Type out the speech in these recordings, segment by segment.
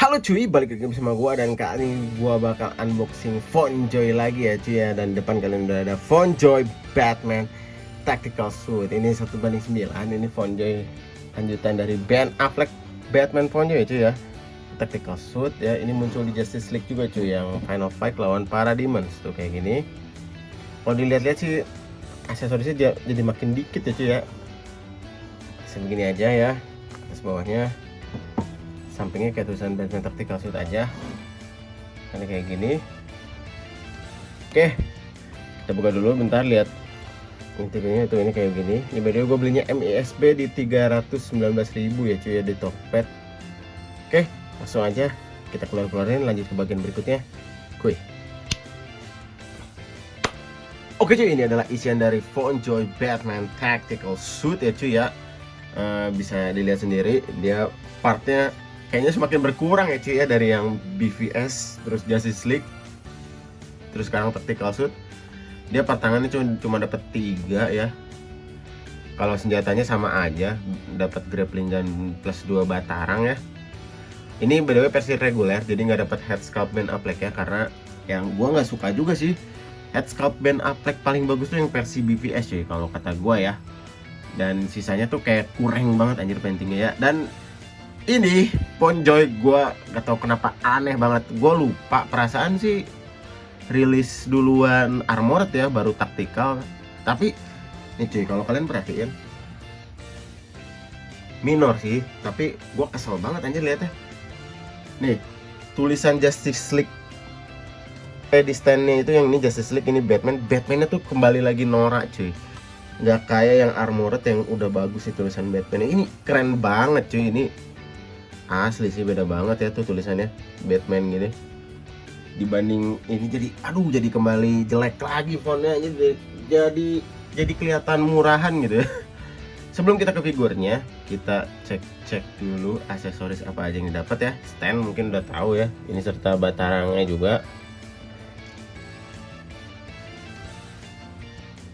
Halo cuy, balik lagi bersama gua dan kali ini gua bakal unboxing FontJoy lagi ya cuy ya. Dan depan kalian udah ada FontJoy Batman Tactical Suit. Ini 1:9. Ini FontJoy lanjutan dari Ben Affleck Batman FontJoy ya cuy ya. Tactical Suit ya. Ini muncul di Justice League juga cuy, yang Final Fight lawan Parademons tuh kayak gini. Kalau dilihat-lihat sih aksesorisnya jadi makin dikit ya cuy ya. Begini aja ya. Atas bawahnya, sampingnya kayak tulisan Batman Tactical Suit aja. Ini kayak gini. Oke, kita buka dulu bentar, lihat intinya itu. Ini kayak gini. Ini by the way gue belinya MISB di 319.000 ya cuy ya, di Tokped. Oke, langsung aja kita keluarin, lanjut ke bagian berikutnya. Kuy. Oke cuy, ini adalah isian dari FontJoy Batman Tactical Suit ya cuy ya. Bisa dilihat sendiri, dia partnya kayaknya semakin berkurang ya cuy ya, dari yang BVS terus Justice League terus sekarang Tactical Suit. Dia part tangannya cuma dapat 3 ya. Kalau senjatanya sama aja, dapat grappling gun plus 2 batarang ya. Ini by the way versi reguler, jadi nggak dapat head sculpt Ben Affleck ya, karena yang gua nggak suka juga sih head sculpt Ben Affleck. Paling bagus tuh yang versi BVS cuy kalau kata gua ya. Dan sisanya tuh kayak kurang banget anjir paintingnya ya. Dan ini FontJoy gua gak tau kenapa aneh banget. Gua lupa, perasaan sih rilis duluan Armored ya, baru Tactical. Tapi nih cuy, kalau kalian perhatiin minor sih, tapi gua kesel banget anjir lihatnya. Nih, tulisan Justice League di standnya itu, yang ini Justice League, ini Batman. Batmannya tuh kembali lagi norak cuy. Gak kayak yang Armored yang udah bagus sih tulisan Batman. Ini keren banget cuy, ini asli sih beda banget ya tuh tulisannya Batman gini. Dibanding ini jadi kembali jelek lagi fontnya, jadi kelihatan murahan gitu ya. Sebelum kita ke figurnya, kita cek dulu aksesoris apa aja yang didapat ya. Stand mungkin udah tahu ya, ini serta batarangnya juga.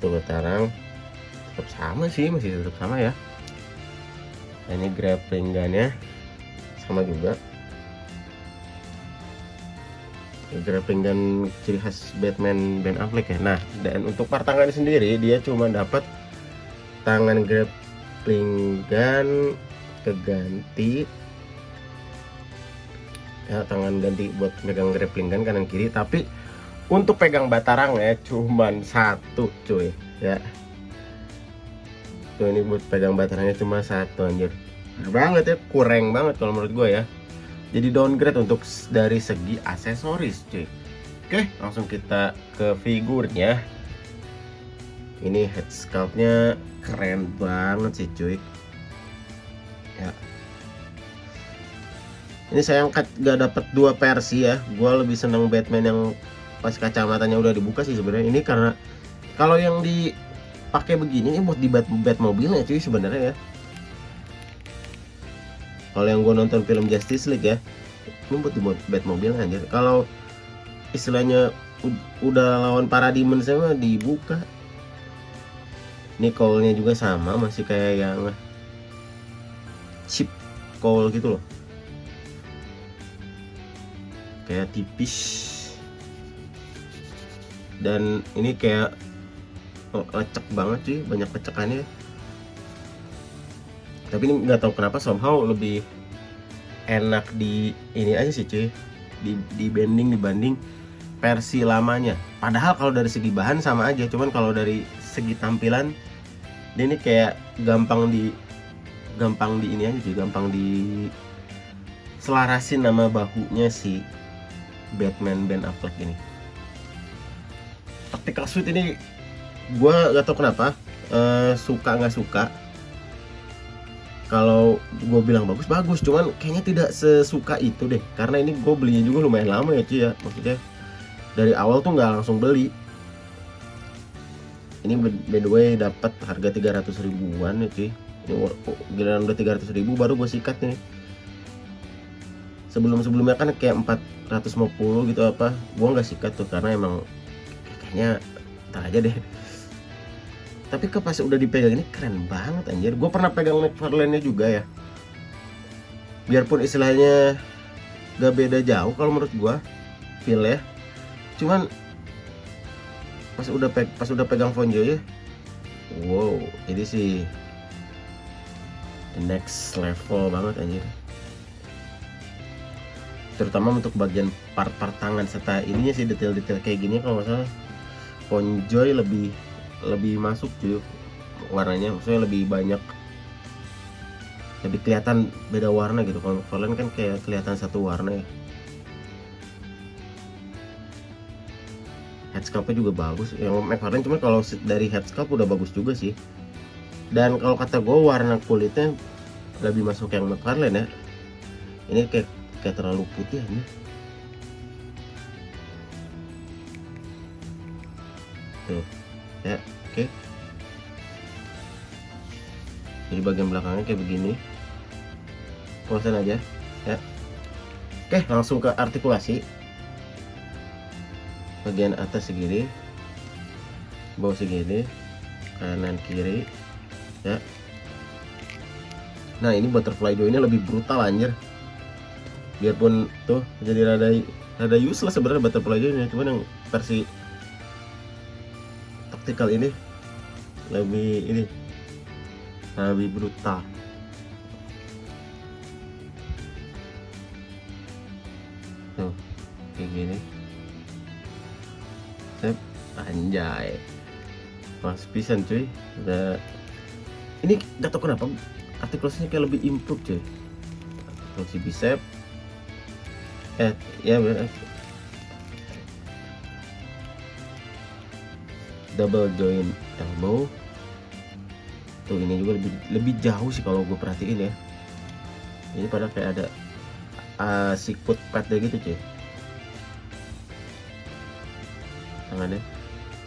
Tuh batarang tetap sama sih, masih tetap sama ya. Nah, ini grappling gunnya sama juga. Grappling gun ciri khas Batman Ben Affleck ya. Nah, dan untuk part tangan sendiri dia cuma dapat tangan grappling gun keganti ya, tangan ganti buat pegang grappling gun kanan kiri, tapi untuk pegang batarangnya cuman 1 cuy ya. Tuh, ini buat pegang batarangnya cuma 1 anjir. Banget ya, kurang banget kalau menurut gue ya. Jadi downgrade untuk dari segi aksesoris cuy. Oke, langsung kita ke figurnya. Ini head sculptnya keren banget sih cuy ya. Ini sayang gak dapet 2 versi ya. Gue lebih seneng Batman yang pas kacamatanya udah dibuka sih sebenarnya. Ini karena kalau yang dipakai begini ini buat di Batmobilnya cuy sebenarnya ya. Kalau yang gue nonton film Justice League ya, ini buat di Batmobile anjir. Kalau istilahnya udah lawan Parademons sama dibuka. Ini cowl-nya juga sama, masih kayak yang chip cowl gitu loh, kayak tipis. Dan ini kayak lecek banget sih, banyak lecekannya. Tapi ini nggak tahu kenapa somehow lebih enak di ini aja sih cuy, di bending dibanding versi lamanya. Padahal kalau dari segi bahan sama aja, cuman kalau dari segi tampilan dia ini kayak gampang di ini aja sih, gampang di selarasin nama bahunya si Batman Ben Affleck ini. Tactical Suit ini gue gak tau kenapa suka nggak suka. Kalau gue bilang bagus, cuman kayaknya tidak sesuka itu deh. Karena ini gue belinya juga lumayan lama ya cuy ya. Maksudnya dari awal tuh nggak langsung beli. Ini by the way dapat harga 300 ribuan ya cuy. Ini giliran udah 300 ribu baru gue sikat nih. Sebelumnya kan kayak 450 gitu apa. Gue nggak sikat tuh karena emang kayaknya ntar aja deh. Tapi pas udah dipegang ini keren banget anjir. Gue pernah pegang McFarlane-nya juga ya. Biarpun istilahnya gak beda jauh kalau menurut gua feel ya. Cuman pas udah pegang Fonjoy ya, wow, ini sih the next level banget anjir. Terutama untuk bagian part-part tangan serta ininya sih, detail-detail kayak gini kalau nggak salah Fonjoy lebih masuk cuy warnanya, maksudnya lebih banyak, lebih kelihatan beda warna gitu. Kalau McFarlane kan kayak kelihatan satu warna ya. Head sculptnya juga bagus yang McFarlane, cuma kalau dari head sculpt udah bagus juga sih. Dan kalau kata gue warna kulitnya lebih masuk yang McFarlane ya. Ini kayak terlalu putih aja. Tuh ya, oke. Jadi bagian belakangnya kayak begini, close aja ya. Oke, langsung ke artikulasi. Bagian atas segini, bawah segini, kanan kiri ya. Nah ini butterfly jaw ini lebih brutal anjir, biarpun tuh jadi rada useless sebenarnya butterfly jaw ini, cuman yang versi taktikal ini lebih brutal. Tuh kayak gini, anjay, pas pisan cuy. Udah ini gak tau kenapa artikulasinya kayak lebih improve cuy. Fungsi bicep ya bener, double joint elbow. Tuh ini juga lebih jauh sih kalau gue perhatiin ya. Ini pada kayak ada sikut padnya gitu cuy tangannya.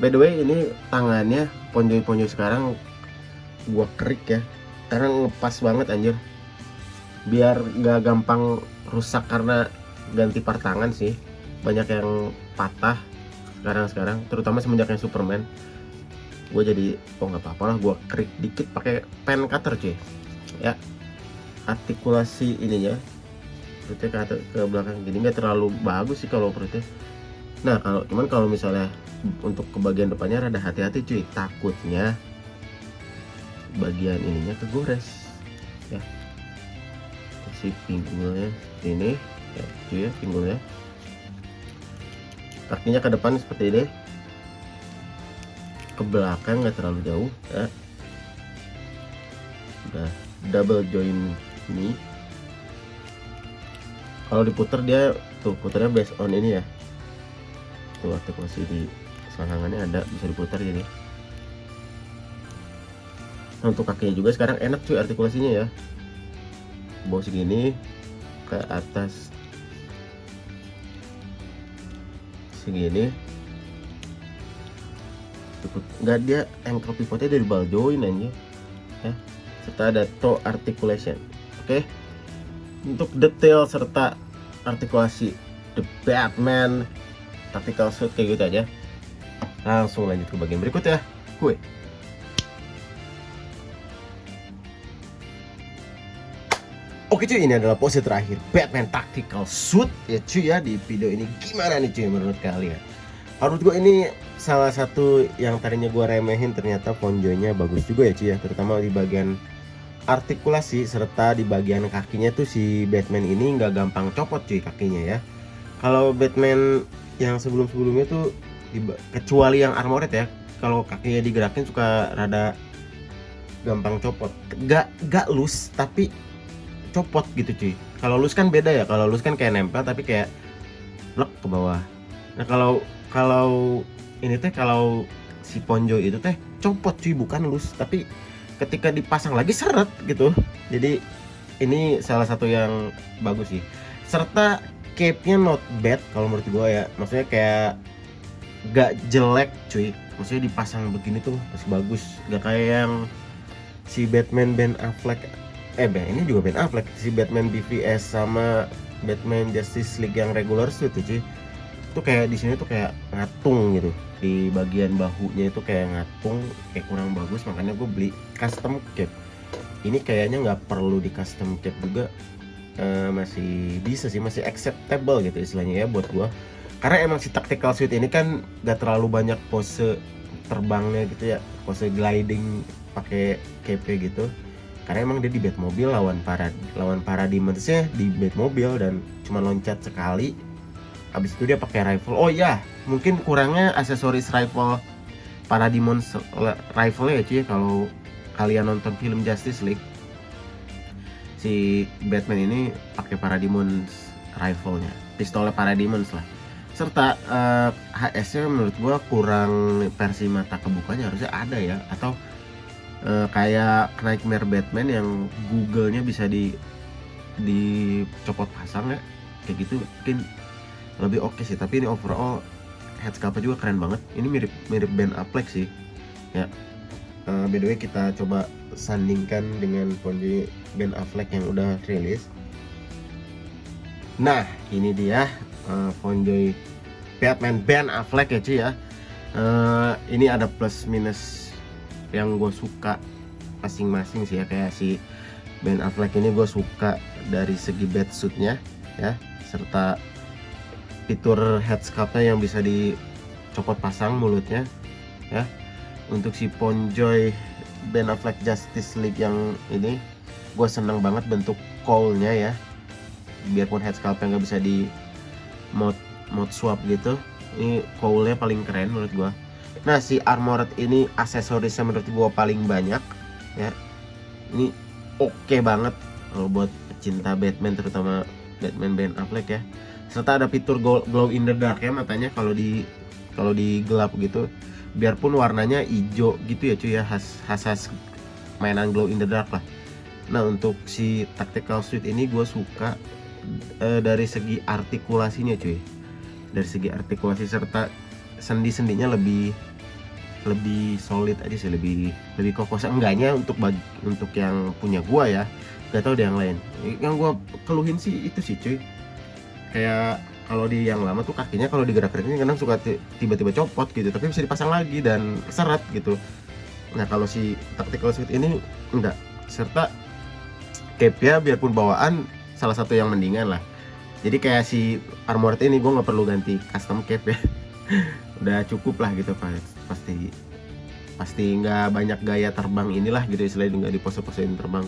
By the way ini tangannya Ponjoy sekarang gua kerik ya, karena ngepas banget anjir, biar gak gampang rusak karena ganti part tangan sih. Banyak yang patah sekarang terutama semenjak yang Superman. Gue jadi nggak apa-apa lah, gue kerik dikit pakai pen cutter cuy ya. Artikulasi ininya perutnya ke belakang gini nggak terlalu bagus sih kalau perutnya. Nah kalau misalnya untuk ke bagian depannya rada hati-hati cuy, takutnya bagian ininya kegores ya. Si pinggulnya ini ya cuy ya, pinggulnya. Kakinya ke depan seperti ini, ke belakang nggak terlalu jauh ya. Udah double joint ini. Kalau diputer dia tuh puternya based on ini ya. Tuh artikulasi di selangkangannya ada, bisa diputar jadi. Nah, untuk kakinya juga sekarang enak cuy artikulasinya ya. Bawah segini, ke atas segini. Nggak, dia ankle pivotnya dari ball joint aja ya. Serta ada toe articulation. Oke. Untuk detail serta artikulasi The Batman Tactical Suit kayak gitu aja. Langsung lanjut ke bagian berikut ya. Oke cuy, ini adalah pose terakhir Batman Tactical Suit ya cuy ya di video ini. Gimana nih cuy menurut kalian? Menurut gue ini salah satu yang tadinya gue remehin, ternyata Fonjoy-nya bagus juga ya cuy ya. Terutama di bagian artikulasi serta di bagian kakinya tuh si Batman ini nggak gampang copot cuy kakinya ya. Kalau Batman yang sebelum-sebelumnya tuh kecuali yang armored ya, kalau kakinya digerakin suka rada gampang copot. Gak loose tapi copot gitu cuy. Kalau loose kan beda ya, kalau loose kan kayak nempel tapi kayak blek ke bawah. Nah kalau ini teh, kalau si Fonjoy itu teh copot cuy, bukan loose, tapi ketika dipasang lagi seret gitu. Jadi ini salah satu yang bagus sih. Serta cape-nya not bad kalau menurut gua ya. Maksudnya kayak gak jelek cuy. Maksudnya dipasang begini tuh masih bagus. Gak kayak yang si Batman Ben Affleck. Ini juga Ben Affleck. Si Batman BVS sama Batman Justice League yang regular suit tuh cuy. Itu kayak di sini tuh kayak ngatung gitu. Di bagian bahunya itu kayak ngatung, kayak kurang bagus, makanya gue beli custom cape. Ini kayaknya nggak perlu di custom cape juga, masih bisa sih, masih acceptable gitu istilahnya ya buat gua. Karena emang si tactical suit ini kan gak terlalu banyak pose terbangnya gitu ya, pose gliding pakai cape gitu. Karena emang dia di Batmobile lawan Parademons-nya di Batmobile dan cuma loncat sekali. Habis itu dia pakai rifle. Oh iya, mungkin kurangnya aksesoris rifle Parademons rifle ya cuy, kalau kalian nonton film Justice League. Si Batman ini pakai Parademons rifle-nya, pistolnya Parademons lah. Serta HS-nya menurut gua kurang, versi mata kebukanya harusnya ada ya, atau kayak Nightmare Batman yang Google-nya bisa dicopot pasang ya, kayak gitu mungkin lebih oke sih. Tapi ini overall headscape juga keren banget. Ini mirip Ben Affleck sih ya. By the way, kita coba sandingkan dengan Fonjoy Ben Affleck yang udah rilis. Nah ini dia Fonjoy Batman Ben Affleck ya cuy ya. Ini ada plus minus yang gue suka masing-masing sih ya. Kayak si Ben Affleck ini gue suka dari segi batsuitnya ya, serta fitur headscape-nya yang bisa dicopot pasang mulutnya ya. Untuk si Fonjoy Ben Affleck Justice League yang ini gue seneng banget bentuk cowl-nya ya, biarpun headscape-nya nggak bisa di mode swap gitu. Ini cowl-nya paling keren menurut gue. Nah si Armored ini aksesorisnya menurut gue paling banyak ya. Ini oke banget kalau buat pecinta Batman, terutama Batman Ben Affleck ya. Serta ada fitur glow in the dark ya matanya, kalau di gelap gitu, biarpun warnanya hijau gitu ya cuy ya, khas mainan glow in the dark lah. Nah untuk si tactical suit ini gue suka dari segi artikulasinya cuy, dari segi artikulasi serta sendi-sendinya lebih solid aja sih, lebih kokoh seenggaknya untuk yang punya gua ya. Gak tau deh yang lain. Yang gua keluhin sih itu sih cuy, kayak kalau di yang lama tuh kakinya kalau digerak-gerakin kadang suka tiba-tiba copot gitu, tapi bisa dipasang lagi dan seret gitu. Nah kalau si tactical suit ini enggak, serta cape-nya biarpun bawaan salah satu yang mendingan lah. Jadi kayak si Armored ini gue nggak perlu ganti custom cape ya. Udah cukup lah gitu, pasti nggak banyak gaya terbang inilah gitu istilahnya, nggak di pose-posein terbang.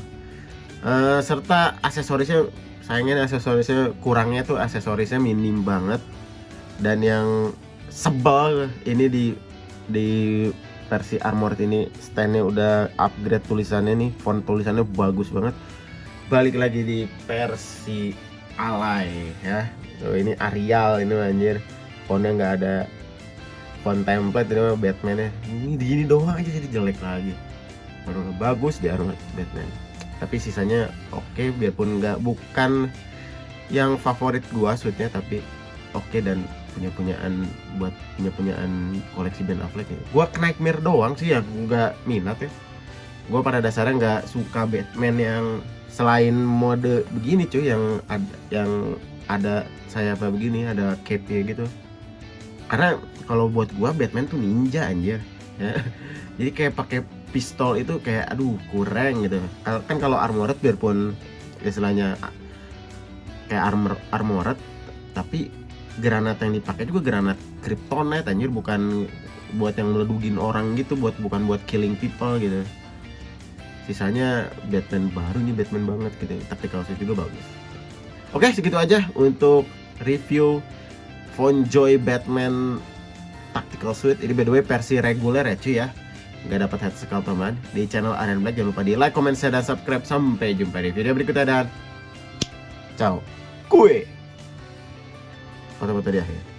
Serta aksesorisnya, sayangnya aksesorisnya kurangnya tuh aksesorisnya minim banget. Dan yang sebel ini di versi Armored ini standnya udah upgrade tulisannya nih, font tulisannya bagus banget. Balik lagi di versi alay ya. Ini Arial ini anjir, fontnya nggak ada font template ini mah Batman-nya. Ini gini doang aja jadi jelek lagi. Baru bagus di Armored Batman. Tapi sisanya oke, biarpun bukan yang favorit gua suitnya, tapi oke dan punyaan koleksi Ben Affleck ya. Gua Nightmare doang sih ya nggak minat ya. Gua pada dasarnya nggak suka Batman yang selain mode begini cuy, yang ada sayapnya begini, ada cape-nya gitu. Karena kalau buat gua Batman tuh ninja anjir ya. Jadi kayak pakai pistol itu kayak aduh kurang gitu. Kan kalau Armored biarpun istilahnya kayak Armored, tapi granat yang dipakai juga granat kryptonite anjir, bukan buat yang meledugin orang gitu, bukan buat killing people gitu. Sisanya Batman baru, nih Batman banget gitu. Tactical suit juga bagus. Oke, segitu aja untuk review Fonjoy Batman Tactical Suit. Ini by the way versi reguler ya cuy ya, nggak dapat headscape teman. Di channel Aryan Black jangan lupa di like, comment, share, dan subscribe. Sampai jumpa di video berikutnya dan ciao. Kue foto-foto di akhir.